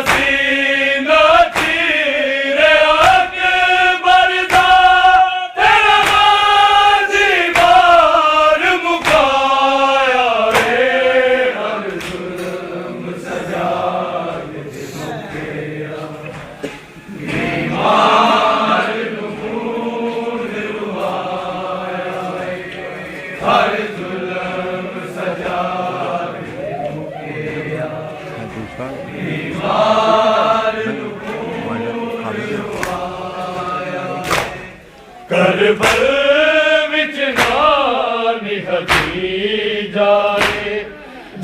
सीना चीरे अकबर दा तेरा गाजी बार मुकाया रे हर जुल्म सजा के मुकेया बीमार नूर रुवाया हर जुल्म सजा करबल विच नानी हदी जाए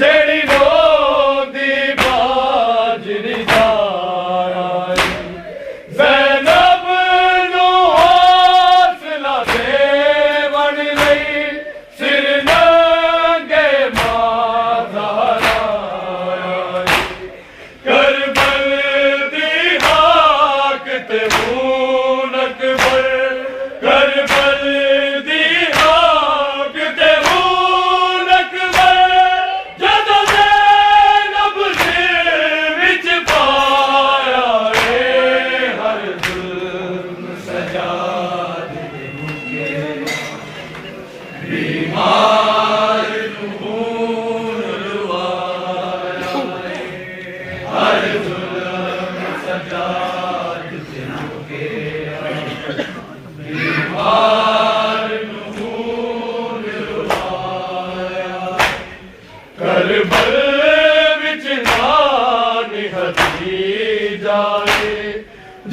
जेड़ी रोंदी बाजरी जाए ज़ैनब नू हौसला देवन लई सिर नंगे मां ज़हरा करबल दी हाक ते मून अकबर करबल दी हाक ते मून अकबर जदों ज़ैनब सिर विच पाया रे हर जुल्म सजा दे मुके बीमार नूर रुवाया हर जुल्म सजा दे मुके बीमार नूर रुवाया करबल विच नानी हदी जाए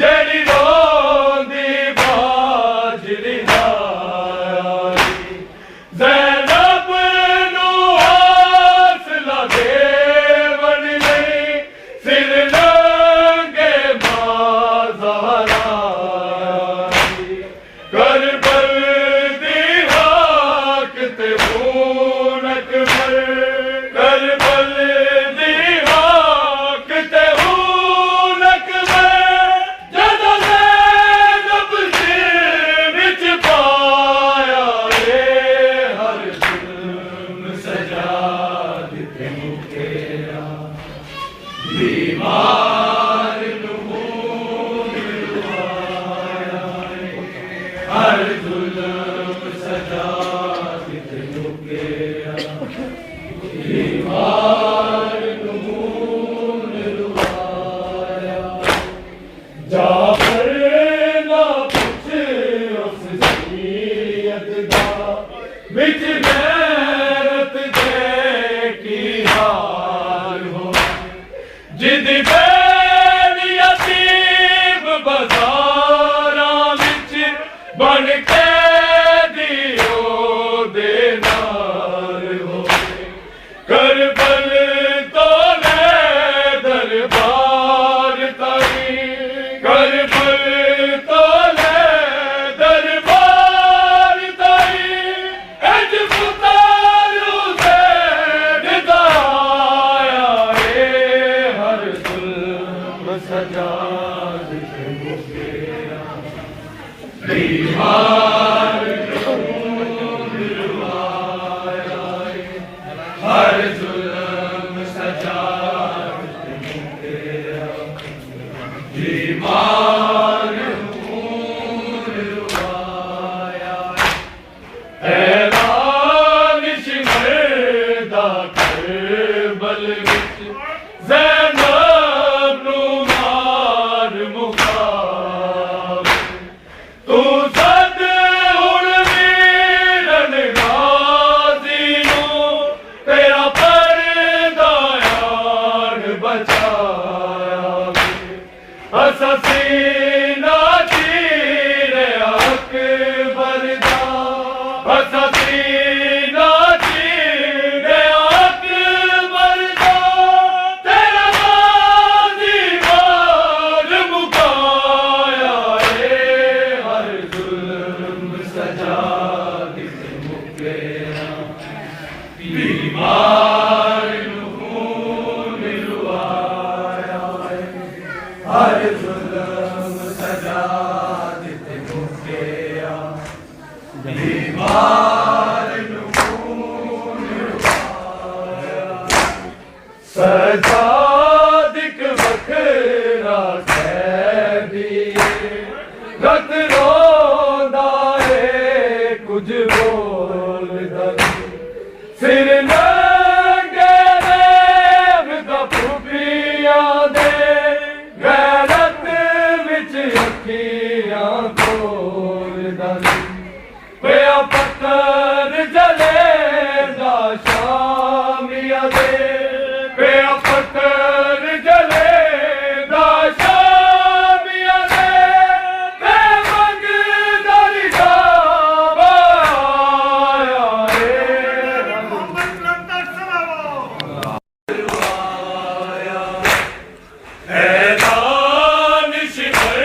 जेड़ी रोंदी बाजरी जाए ज़ैनब नू हौसला देवन लई सिर नंगे मां ज़हरा करबल दी हाक ते मून अकबर करबल दी हाक ते मून अकबर जदों ज़ैनब सिर विच पाया रे हर जुल्म सजा दिते मुकेया बीमार नूर रुवाया हर जुल्म सजा दिते मुकेया बीमार नूर रुवाया जाफर ना पुछ उस सैयद दा विच गैरत दे की हाल हो जिद बैन यतीम बाज़ारां विच बन के दियो दे नाल होए करबल तो ले दरबार ताई करबल तो ले दरबार ताई अज पुतारू से निदाया रे हर जुल्म सजा दे मुकेया बीमार नूर रुवाया हर जुल्म सजा दे मुकेया बीमार नूर रुवाया ऐलान शिमरदा करबल विच ज़ैनब नू मार मुकावे तू सद हुण वीरन गाज़ी नू तेरा परदायान बचाया असा सीना चीरे अकबर दा असा सीना चीरे अकबर दा तेरा गाज़ी बार मुकाया रे हर जुल्म सजा दिते मुकेया बीमार नूर रुवाया हर जुल्म सजा दिते मुकेया बीमार नूर रुवाया सजा दिक वक्त राखे दिए रत रोंदा है कुछ बोलदा सिर नंगे विदा फूफियां दे गैरत विच अखियां खोलदा पिया पत्थर जले दा शामिया दे पिया पत्थर जले दा शामिया दे ते मंगदर जावाया रे ऐलान शिखर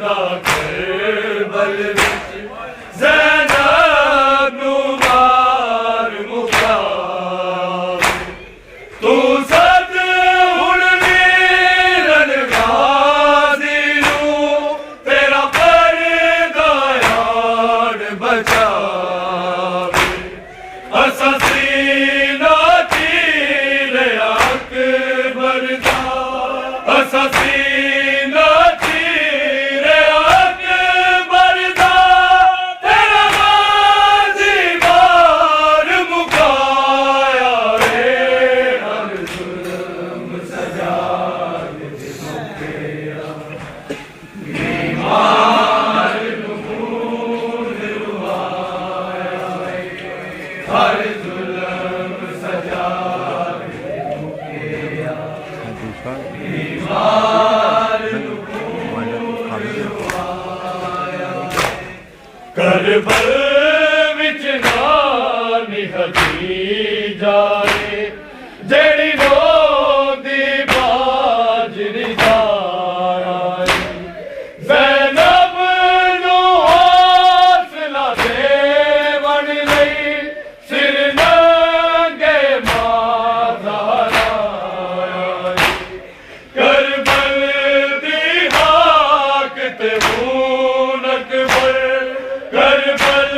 दा करबल विच ज़ैनब नूं मार मुका तू सद हुण वीरन गाज़ी नूं तेरा परदा यार बचावे असां सीना चीरे अकबर दा असां सीना चीरे अकबर दा तेरा गाज़ी मार मुकाया रे हर जुल्म सजा दे मुकेया बीमार नूं खून रुवाया हर जुल्म सजा दे मुकेया बीमार नूं खून रुवाया करबल विच नानी हदी जाए जेड़ी रोंदी बाजरी जाए ज़ैनब नूं हौसला देवण लई सिर नंगे मां ज़हरा आई करबल दी हाक ते खून अकबर करबल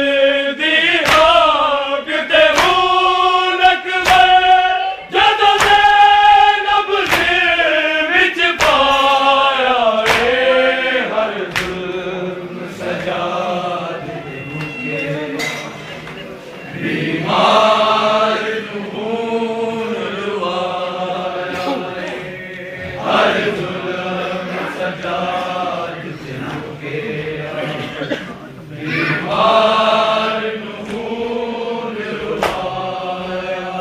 दी हाक ते खून अकबर जदों ज़ैनब दिल विच पाया रे हर जुल्म सजा दे मुकेया बीमार नूं खून रुवाया हर जुल्म सजा दे मुकेया बीमार नूं खून रुवाया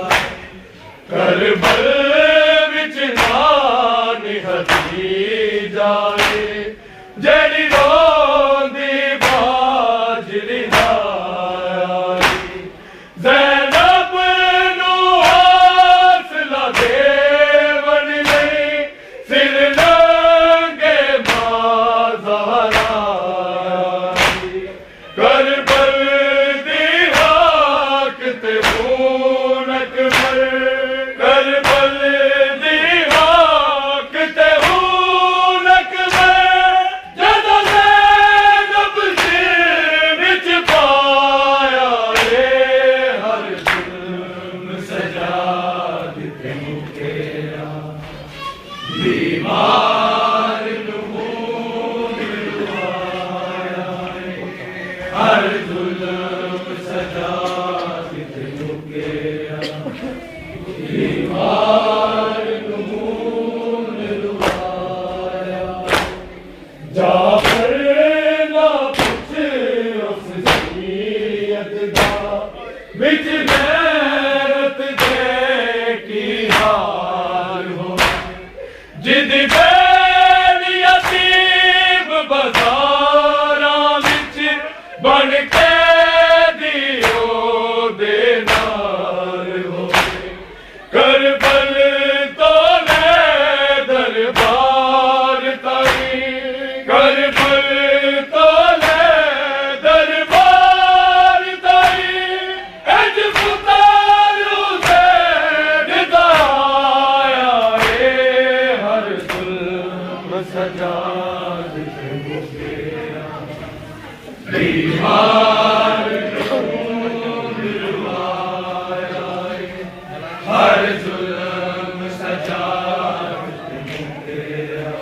करबल विच नानी हदी जाए जेड़ी रोंदी बाजरी जाए ज़ैनब नूं हौसला देवण लई सिर नंगे मां ज़हरा आई करबल दी हाक ते खून अकबर करबल दी हाक ते खून अकबर जदों ज़ैनब दिल विच पाया रे हर जुल्म सजा दे मुकेया बीमार नूं खून रुवाया हर जुल्म सजा दे मुकेया बीमार नूं खून रुवाया जाफर ना पुछ उस सैयद दा विच गैरत दे की हाल हो जिद बेली अतीब बाज़ारां विच बन के दियो दे नाल हो करबल तो ले दरबार ताई करबल तो ले दरबार ताई अज पुतारू से दिदाया रे हर जुल्म सजा दे मुकेया बीमार नूं खून रुवाया हर जुल्म सजा दे मुकेया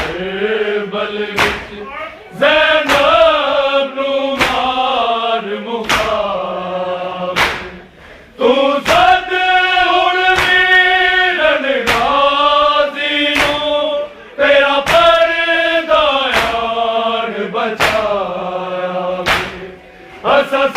करबल विच ज़ैनब नू मार मुकावे तू सद हुण वीरन गाज़ी नू तेरा पर्दा यार बचाया असां